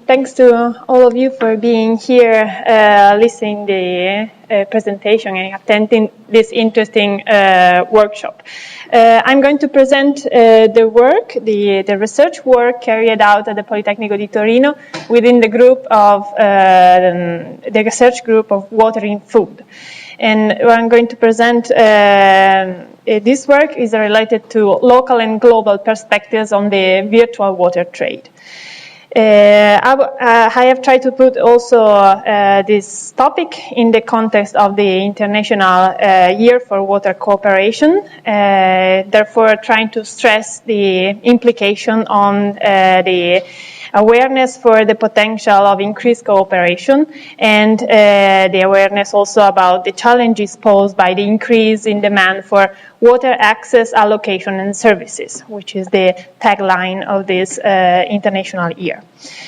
Thanks to all of you for being here, listening to the presentation and attending this interesting workshop. I'm going to present the research work carried out at the Politecnico di Torino within the group of the research group of Water in Food. And what I'm going to present this work is related to local and global perspectives on the virtual water trade. I have tried to put also this topic in the context of the International Year for Water Cooperation, therefore trying to stress the implication on the awareness for the potential of increased cooperation and the awareness also about the challenges posed by the increase in demand for water access, allocation, and services, which is the tagline of this international year.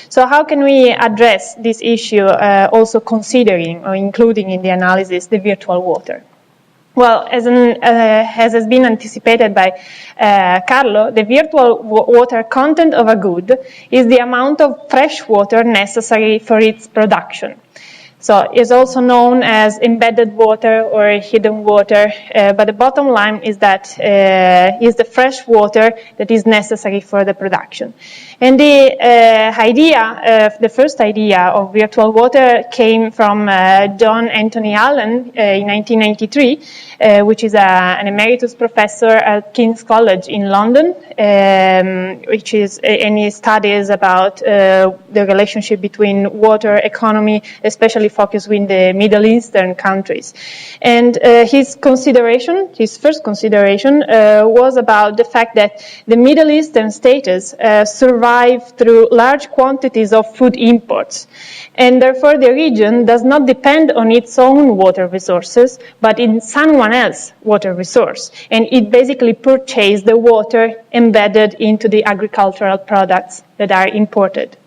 So how can we address this issue also considering or including in the analysis the virtual water? Well, as has been anticipated by Carlo, the virtual water content of a good is the amount of fresh water necessary for its production. So it's also known as embedded water or hidden water, but the bottom line is that is the fresh water that is necessary for the production. And the the first idea of virtual water came from John Anthony Allen in 1993, which is an emeritus professor at King's College in London, and he studies about the relationship between water economy, especially focused in the Middle Eastern countries. And his first consideration was about the fact that the Middle Eastern states survive through large quantities of food imports. And therefore the region does not depend on its own water resources, but in someone else's water resource. And it basically purchases the water embedded into the agricultural products that are imported.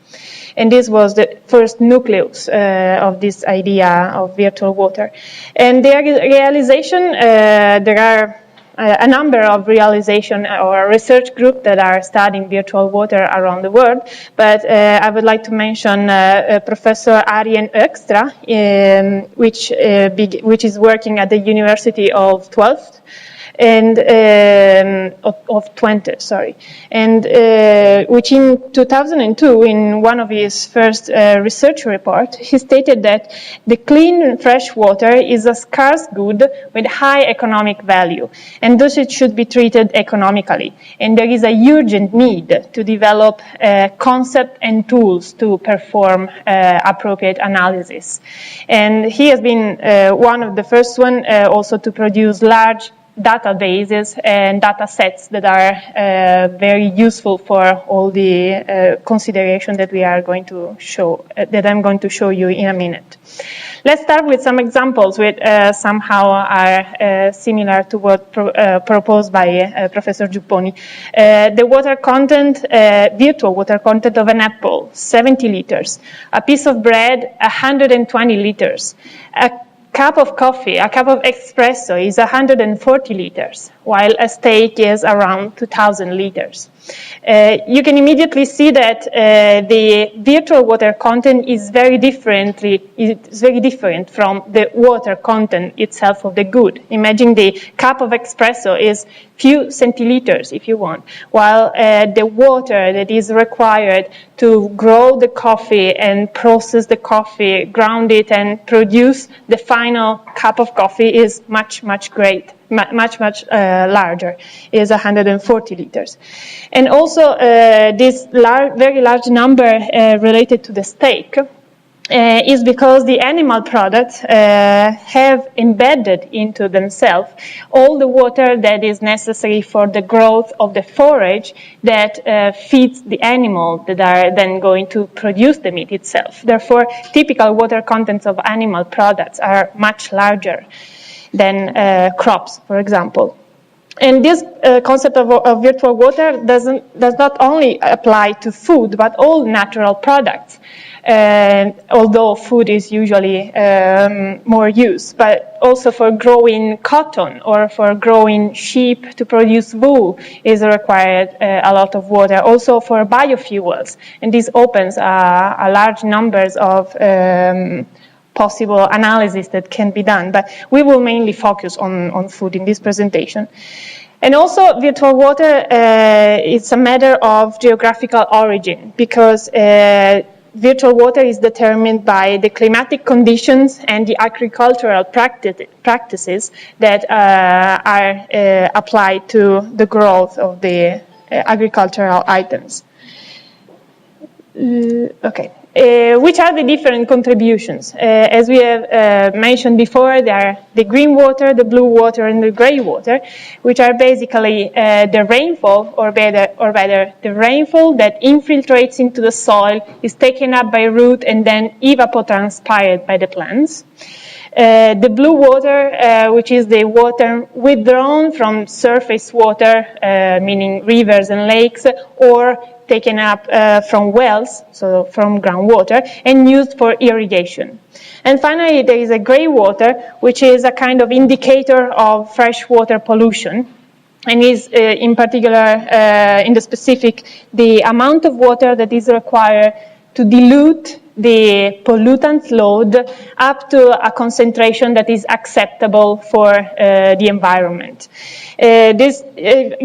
And this was the first nucleus of this idea of virtual water. And the realization, there are a number of realization or research groups that are studying virtual water around the world, but I would like to mention Professor Arjen Hoekstra, which is working at the University of Twente, and which in 2002, in one of his first research reports, he stated that the clean fresh water is a scarce good with high economic value, and thus it should be treated economically. And there is a urgent need to develop concept and tools to perform appropriate analysis. And he has been one of the first one also to produce large databases and data sets that are very useful for all the consideration that we are going to show, that I'm going to show you in a minute. Let's start with some examples which somehow are similar to what proposed by Professor Giupponi. The water content, virtual water content of an apple, 70 liters. A piece of bread, 120 liters. A cup of coffee, a cup of espresso is 140 liters, while a steak is around 2,000 liters. You can immediately see that the virtual water content is very different from the water content itself of the good. Imagine the cup of espresso is few centiliters, if you want, while the water that is required to grow the coffee and process the coffee, ground it, and produce the final cup of coffee is much larger, is 140 liters. And also this very large number related to the steak is because the animal products have embedded into themselves all the water that is necessary for the growth of the forage that feeds the animal that are then going to produce the meat itself. Therefore, typical water contents of animal products are much larger than crops, for example. And this concept of virtual water does not only apply to food, but all natural products. Although food is usually more used, but also for growing cotton or for growing sheep to produce wool is required a lot of water. Also for biofuels, and this opens a large numbers of possible analysis that can be done, but we will mainly focus on food in this presentation. And also, virtual water, it's a matter of geographical origin, because virtual water is determined by the climatic conditions and the agricultural practices that are applied to the growth of the agricultural items. Okay. Which are the different contributions? As we have mentioned before, there are the green water, the blue water, and the gray water, which are basically the rainfall, or rather the rainfall that infiltrates into the soil, is taken up by root, and then evapotranspired by the plants. The blue water, which is the water withdrawn from surface water, meaning rivers and lakes, or taken up from wells, so from groundwater, and used for irrigation. And finally, there is a gray water, which is a kind of indicator of freshwater pollution, and is in particular, in the specific, the amount of water that is required to dilute the pollutant load up to a concentration that is acceptable for the environment. This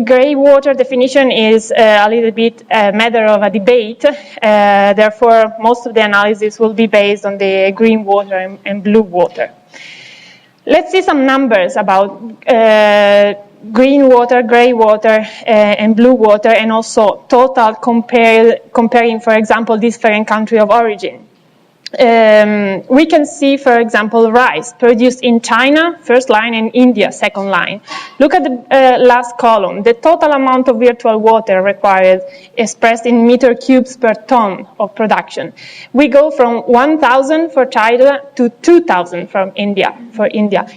gray water definition is a little bit a matter of a debate. Therefore, most of the analysis will be based on the green water and blue water. Let's see some numbers about green water, gray water, and blue water, and also total comparing, for example, different country of origin. We can see, for example, rice produced in China, first line, and India, second line. Look at the last column, the total amount of virtual water required expressed in meter cubes per ton of production. We go from 1,000 for China to 2,000 for India.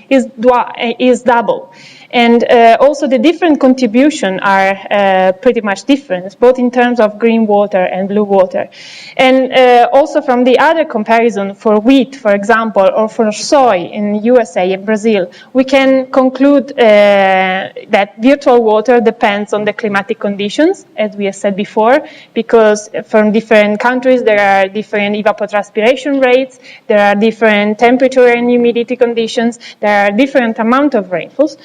Is double. And also the different contributions are pretty much different, both in terms of green water and blue water. And also from the other comparison for wheat, for example, or for soy in USA and Brazil, we can conclude that virtual water depends on the climatic conditions, as we have said before, because from different countries there are different evapotranspiration rates, there are different temperature and humidity conditions, there are different amount of rainfalls.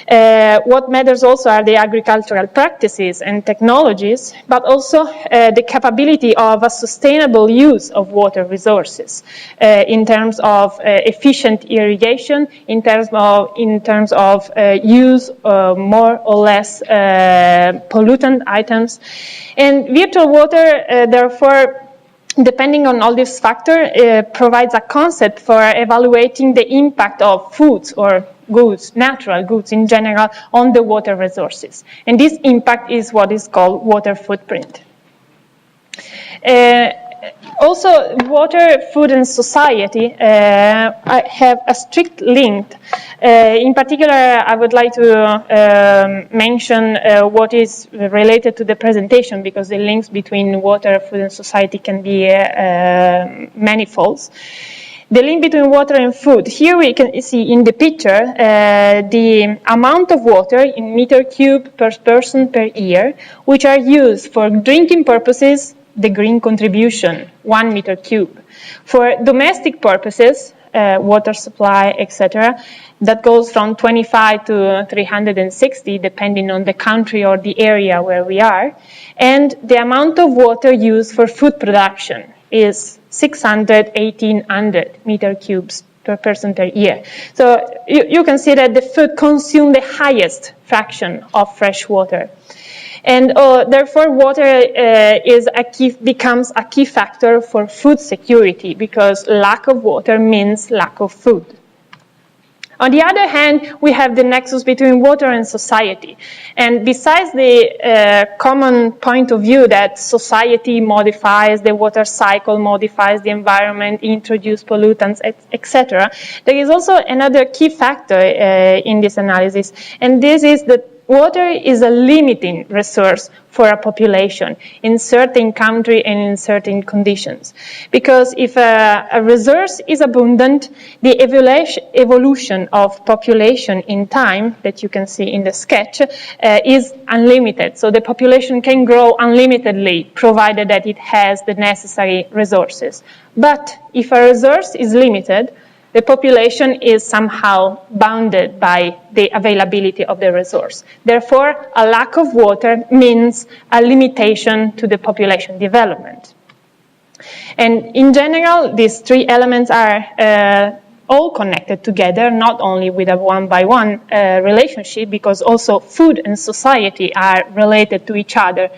What matters also are the agricultural practices and technologies, but also the capability of a sustainable use of water resources in terms of efficient irrigation, in terms of use more or less pollutant items. And virtual water, therefore, depending on all these factors, provides a concept for evaluating the impact of foods or goods, natural goods in general, on the water resources. And this impact is what is called water footprint. Also, water, food, and society have a strict link. In particular, I would like to mention what is related to the presentation, because the links between water, food, and society can be manifold. The link between water and food. Here we can see in the picture the amount of water in meter cube per person per year, which are used for drinking purposes, the green contribution, 1 meter cube. For domestic purposes, water supply, etc., that goes from 25 to 360, depending on the country or the area where we are. And the amount of water used for food production is 600, 1,800 meter cubes per person per year. So you can see that the food consumes the highest fraction of fresh water. And therefore, water becomes a key factor for food security, because lack of water means lack of food. On the other hand, we have the nexus between water and society. And besides the common point of view that society modifies the water cycle, modifies the environment, introduces pollutants, etc., there is also another key factor in this analysis, and this is the water is a limiting resource for a population in certain country and in certain conditions. Because if a resource is abundant, the evolution of population in time, that you can see in the sketch, is unlimited. So the population can grow unlimitedly, provided that it has the necessary resources. But if a resource is limited, the population is somehow bounded by the availability of the resource. Therefore, a lack of water means a limitation to the population development. And in general, these three elements are all connected together, not only with a one-by-one relationship, because also food and society are related to each other.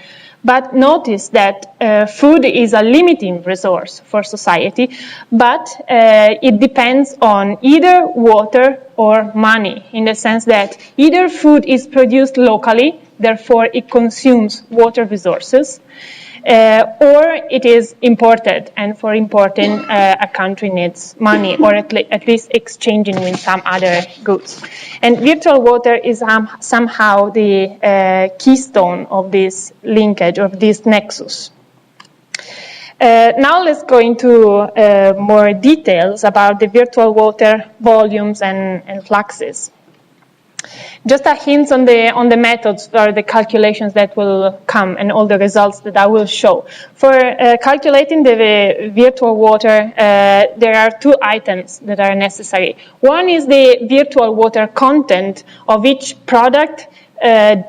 But notice that food is a limiting resource for society, but it depends on either water or money, in the sense that either food is produced locally, therefore it consumes water resources, or it is imported, and for importing, a country needs money, or at least exchanging with some other goods. And virtual water is somehow the keystone of this linkage, of this nexus. Now let's go into more details about the virtual water volumes and fluxes. Just a hint on the methods or the calculations that will come and all the results that I will show. For calculating the virtual water, there are two items that are necessary. One is the virtual water content of each product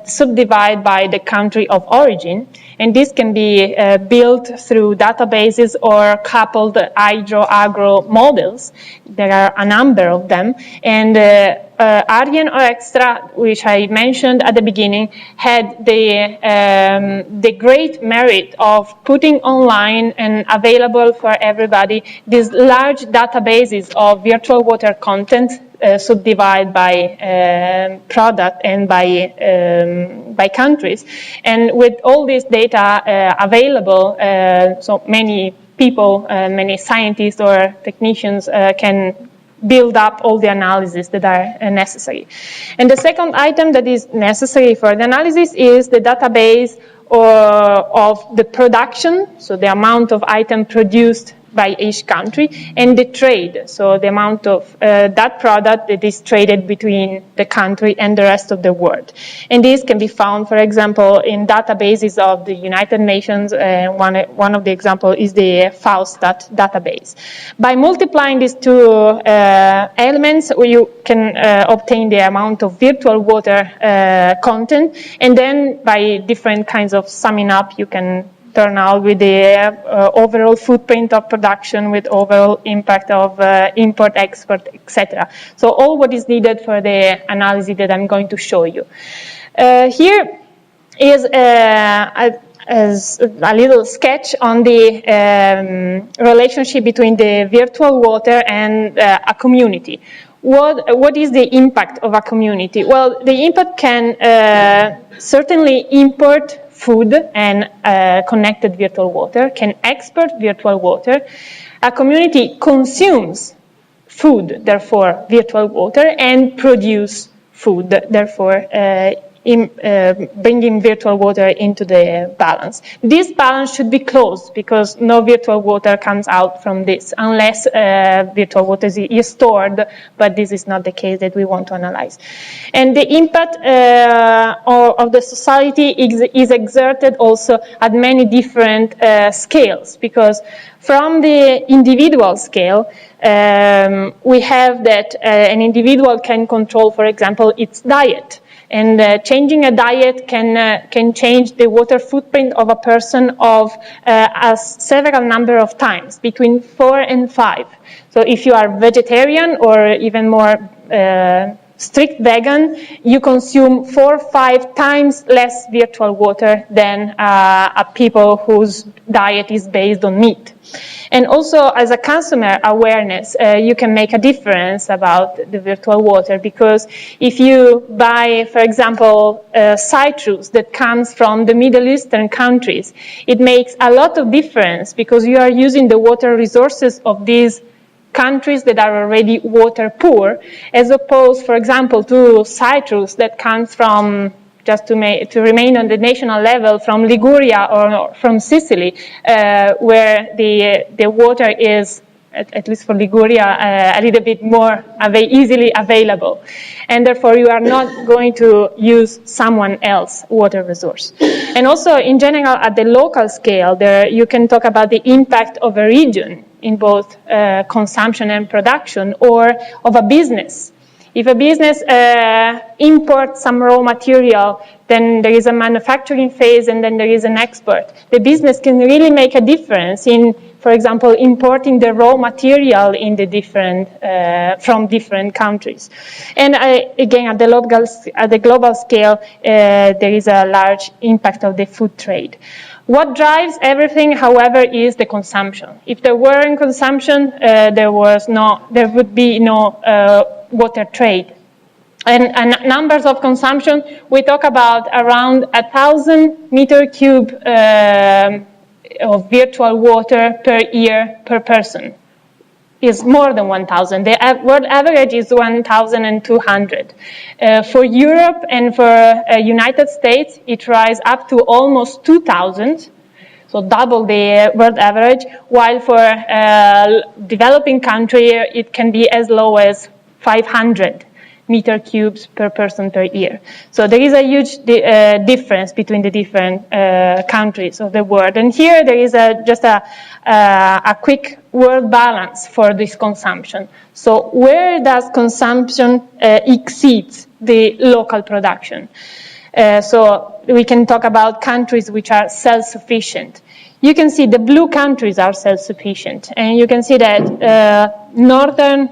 subdivided by the country of origin, and this can be built through databases or coupled hydro-agro models. There are a number of them, and Arjen or Extra, which I mentioned at the beginning, had the great merit of putting online and available for everybody these large databases of virtual water content subdivided by product and by countries. And with all this data available, so many people, many scientists or technicians can build up all the analyses that are necessary. And the second item that is necessary for the analysis is the database of the production, so the amount of item produced by each country, and the trade, so the amount of that product that is traded between the country and the rest of the world. And this can be found, for example, in databases of the United Nations. One of the examples is the FAOSTAT database. By multiplying these two elements, you can obtain the amount of virtual water content, and then by different kinds of summing up, you can turn out with the overall footprint of production, with overall impact of import, export, etc. So all what is needed for the analysis that I'm going to show you. Here is a little sketch on the relationship between the virtual water and a community. What is the impact of a community? Well, the impact can certainly import food and connected virtual water, can export virtual water. A community consumes food, therefore virtual water, and produce food, therefore bringing virtual water into the balance. This balance should be closed because no virtual water comes out from this unless virtual water is stored, but this is not the case that we want to analyze. And the impact of the society is exerted also at many different scales, because from the individual scale, we have that an individual can control, for example, its diet. And changing a diet can change the water footprint of a person of several number of times, between 4 and 5. So if you are vegetarian or even more strict vegan, you consume 4 or 5 times less virtual water than people whose diet is based on meat. And also, as a consumer awareness, you can make a difference about the virtual water, because if you buy, for example, citrus that comes from the Middle Eastern countries, it makes a lot of difference because you are using the water resources of these countries that are already water poor, as opposed, for example, to citrus that comes from just to remain on the national level, from Liguria or from Sicily, where the water is, at least for Liguria, a little bit more easily available. And therefore, you are not going to use someone else's water resource. And also, in general, at the local scale, you can talk about the impact of a region in both consumption and production, or of a business. If a business imports some raw material, then there is a manufacturing phase and then there is an export. The business can really make a difference in, for example, importing the raw material in from different countries. And again, at the global scale, there is a large impact of the food trade. What drives everything, however, is the consumption. If there weren't consumption, there would be no water trade. And numbers of consumption, we talk about around 1,000 meter cube of virtual water per year per person. Is more than 1,000. The world average is 1,200. For Europe and for United States, it rises up to almost 2,000, so double the world average, while for developing country, it can be as low as 500 meter cubes per person per year. So there is a huge difference between the different countries of the world. And here there is just a quick world balance for this consumption. So where does consumption exceed the local production? So we can talk about countries which are self-sufficient. You can see the blue countries are self-sufficient, and you can see that northern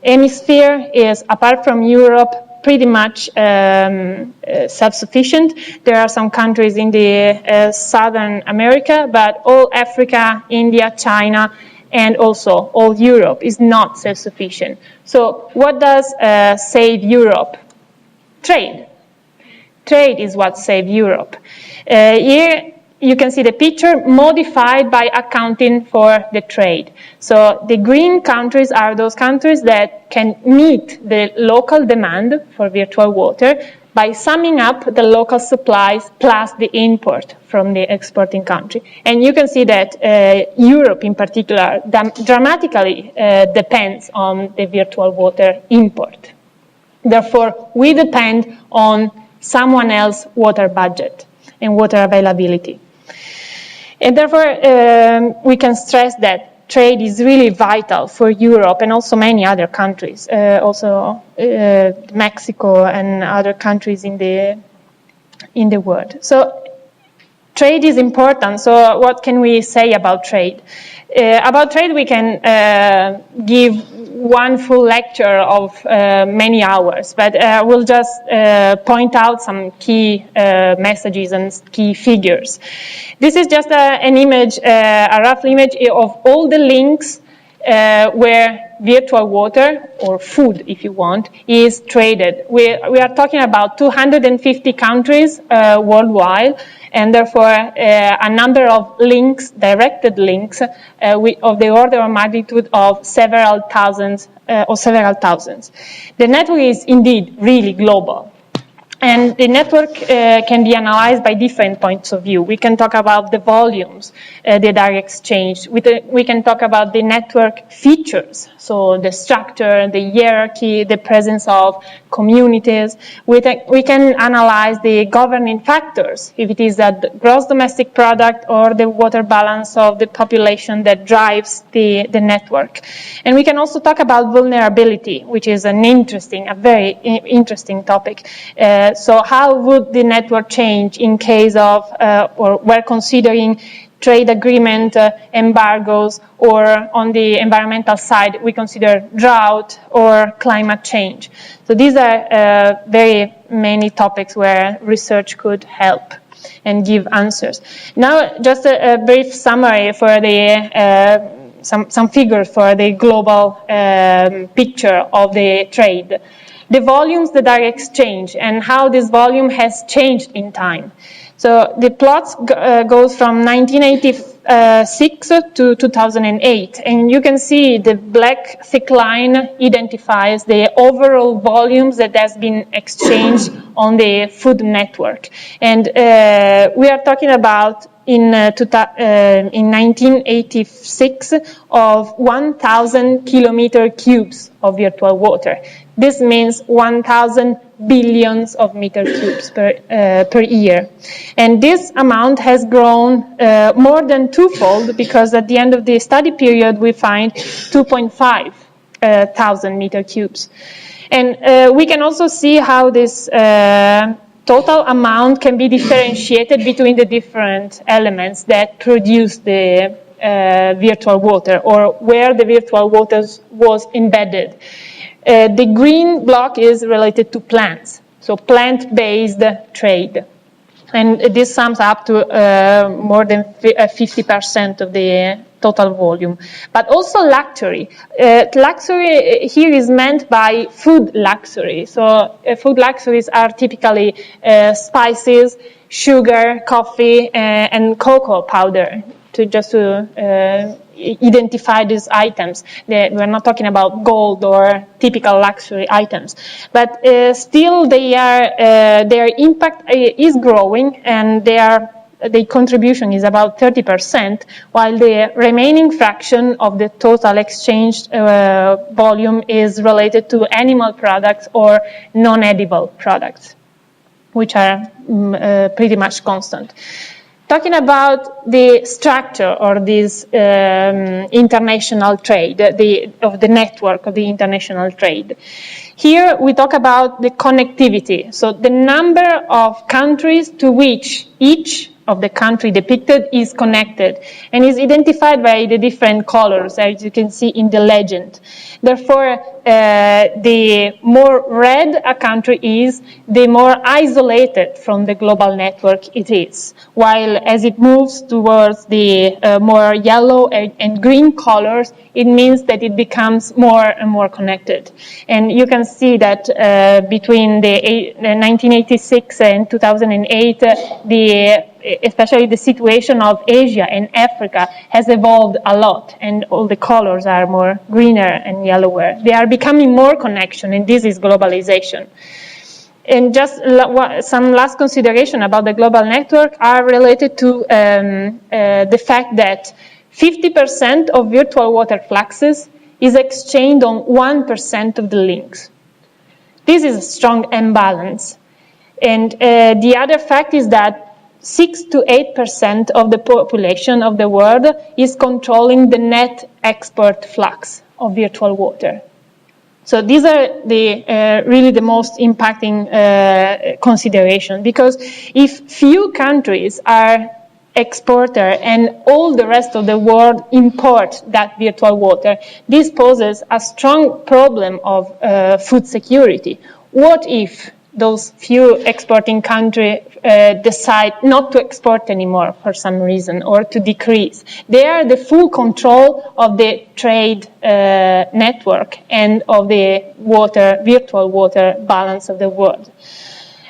hemisphere is, apart from Europe, pretty much self-sufficient. There are some countries in the Southern America, but all Africa, India, China, and also all Europe is not self-sufficient. So what does save Europe? Trade. Trade is what saves Europe. Here you can see the picture modified by accounting for the trade. So the green countries are those countries that can meet the local demand for virtual water by summing up the local supplies plus the import from the exporting country. And you can see that Europe in particular dramatically depends on the virtual water import. Therefore, we depend on someone else's water budget and water availability. And therefore, we can stress that trade is really vital for Europe and also many other countries, also Mexico and other countries in the world. So trade is important. So what can we say about trade? About trade, we can give one full lecture of many hours, but we'll just point out some key messages and key figures. This is just an image, a rough image of all the links where virtual water, or food if you want, is traded. We are talking about 250 countries worldwide, and therefore a number of links, directed links, of the order of magnitude of several thousands or several thousands. The network is indeed really global. And the network can be analyzed by different points of view. We can talk about the volumes that are exchanged. We can talk about the network features, so the structure, the hierarchy, the presence of communities. We can analyze the governing factors, if it is the gross domestic product or the water balance of the population that drives the network. And we can also talk about vulnerability, which is a very interesting topic. So how would the network change in case of, or we're considering trade agreement, embargoes, or on the environmental side, we consider drought or climate change. So these are very many topics where research could help and give answers. Now, just a brief summary for the some figures for the global picture of the trade. The volumes that are exchanged and how this volume has changed in time. So the plots goes from 1980 2006 to 2008. And you can see the black thick line identifies the overall volumes that has been exchanged on the food network. And we are talking about in 1986 of 1,000 kilometer cubes of virtual water. This means 1,000 billions of meter cubes per year. And this amount has grown more than twofold, because at the end of the study period we find 2.5 thousand meter cubes. And we can also see how this total amount can be differentiated between the different elements that produce the virtual water, or where the virtual water was embedded. The green block is related to plants, so plant-based trade. And this sums up to more than 50% of the total volume. But also luxury. Luxury here is meant by food luxury. So food luxuries are typically spices, sugar, coffee, and cocoa powder, to identify these items. We're not talking about gold or typical luxury items, but still their impact is growing, and their contribution is about 30%, while the remaining fraction of the total exchanged volume is related to animal products or non-edible products, which are pretty much constant. Talking about the structure or this international trade, of the network of the international trade. Here we talk about the connectivity, so the number of countries to which each of the country depicted is connected and is identified by the different colors, as you can see in the legend. Therefore, the more red a country is, the more isolated from the global network it is. While as it moves towards the more yellow and green colors, it means that it becomes more and more connected. And you can see that between the 1986 and 2008, especially the situation of Asia and Africa has evolved a lot, and all the colors are more greener and yellower. They are becoming more connection, and this is globalization. And just some last consideration about the global network are related to the fact that 50% of virtual water fluxes is exchanged on 1% of the links. This is a strong imbalance. And the other fact is that 6 to 8% of the population of the world is controlling the net export flux of virtual water. So these are really the most impacting consideration, because if few countries are exporter and all the rest of the world import that virtual water, this poses a strong problem of food security. What if those few exporting countries decide not to export anymore for some reason, or to decrease? They are the full control of the trade network and of the virtual water balance of the world.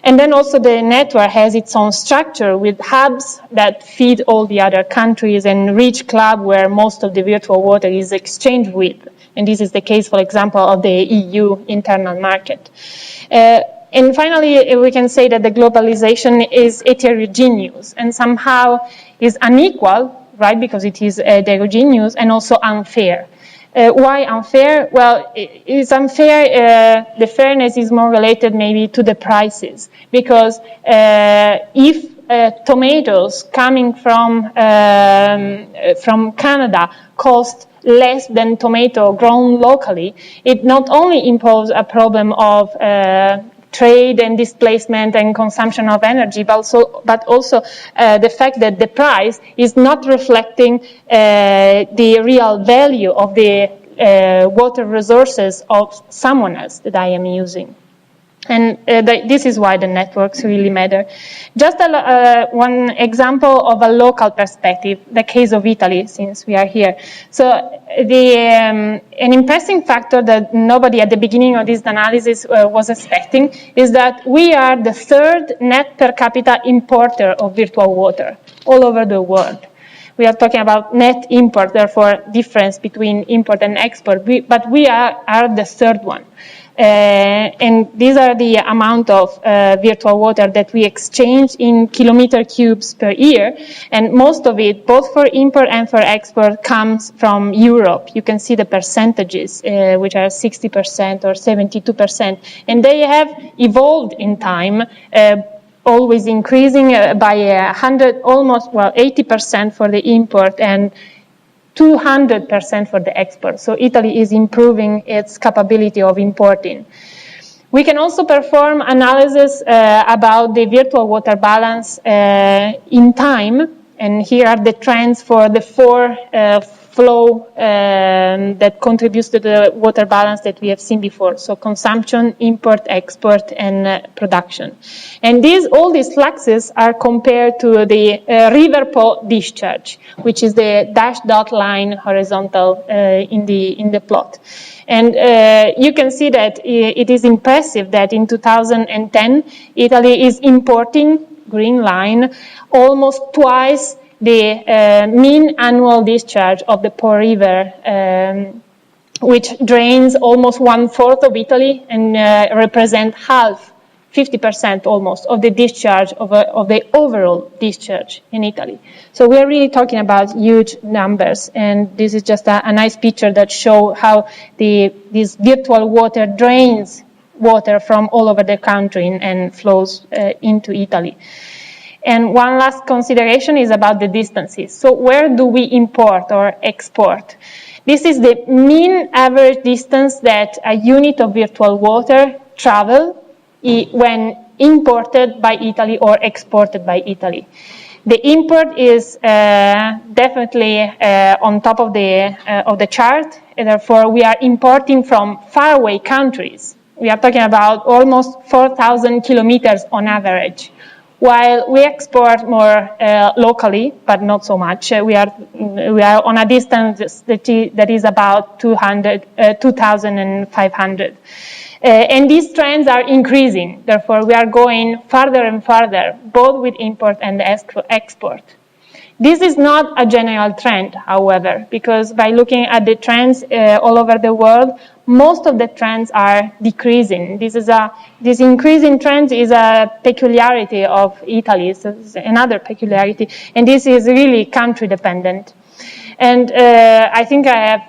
And then also the network has its own structure with hubs that feed all the other countries, and rich club where most of the virtual water is exchanged with. And this is the case, for example, of the EU internal market. And finally, we can say that the globalization is heterogeneous and somehow is unequal, right, because it is heterogeneous, and also unfair. Why unfair? Well, it's unfair. The fairness is more related maybe to the prices, because if tomatoes coming from Canada cost less than tomato grown locally, it not only imposes a problem of trade and displacement and consumption of energy, but also the fact that the price is not reflecting the real value of the water resources of someone else that I am using. And this is why the networks really matter. Just one example of a local perspective, the case of Italy, since we are here. So an impressive factor that nobody at the beginning of this analysis was expecting is that we are the third net per capita importer of virtual water all over the world. We are talking about net import, therefore difference between import and export, but we are the third one. And these are the amount of virtual water that we exchange in kilometer cubes per year. And most of it, both for import and for export, comes from Europe. You can see the percentages, which are 60% or 72%. And they have evolved in time, always increasing by 80% for the import and 200% for the export. So Italy is improving its capability of importing. We can also perform analysis about the virtual water balance in time. And here are the trends for the four flow that contributes to the water balance that we have seen before. So consumption, import, export, and production. And all these fluxes are compared to the river Po discharge, which is the dashed dot line horizontal in the plot. And you can see that it is impressive that in 2010, Italy is importing, green line, almost twice the mean annual discharge of the Po River, which drains almost 1/4 of Italy and represent half, 50% almost, of the discharge of the overall discharge in Italy. So we are really talking about huge numbers, and this is just a nice picture that shows how this virtual water drains water from all over the country and flows into Italy. And one last consideration is about the distances. So where do we import or export? This is the mean average distance that a unit of virtual water travel when imported by Italy or exported by Italy. The import is definitely on top of the chart, and therefore we are importing from faraway countries. We are talking about almost 4,000 kilometers on average. While we export more locally, but not so much, we are on a distance that is about 2,500. And these trends are increasing. Therefore, we are going farther and farther, both with import and export. This is not a general trend, however, because by looking at the trends all over the world, most of the trends are decreasing. This increasing trend is a peculiarity of Italy, so it's another peculiarity, and this is really country dependent. And I think I have,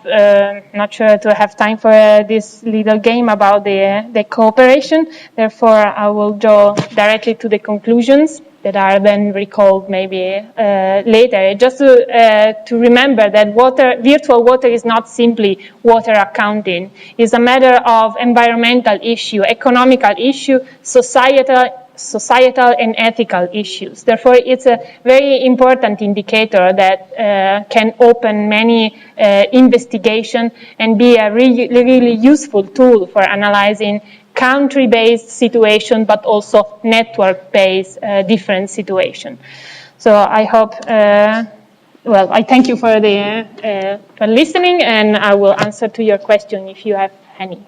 not sure to have time for this little game about the cooperation. Therefore, I will go directly to the conclusions that are then recalled maybe later. Just to remember that virtual water is not simply water accounting. It's a matter of environmental issue, economical issue, societal and ethical issues. Therefore, it's a very important indicator that can open many investigation and be a really useful tool for analyzing country-based situation, but also network-based different situation. So I hope, I thank you for listening, and I will answer to your question if you have any.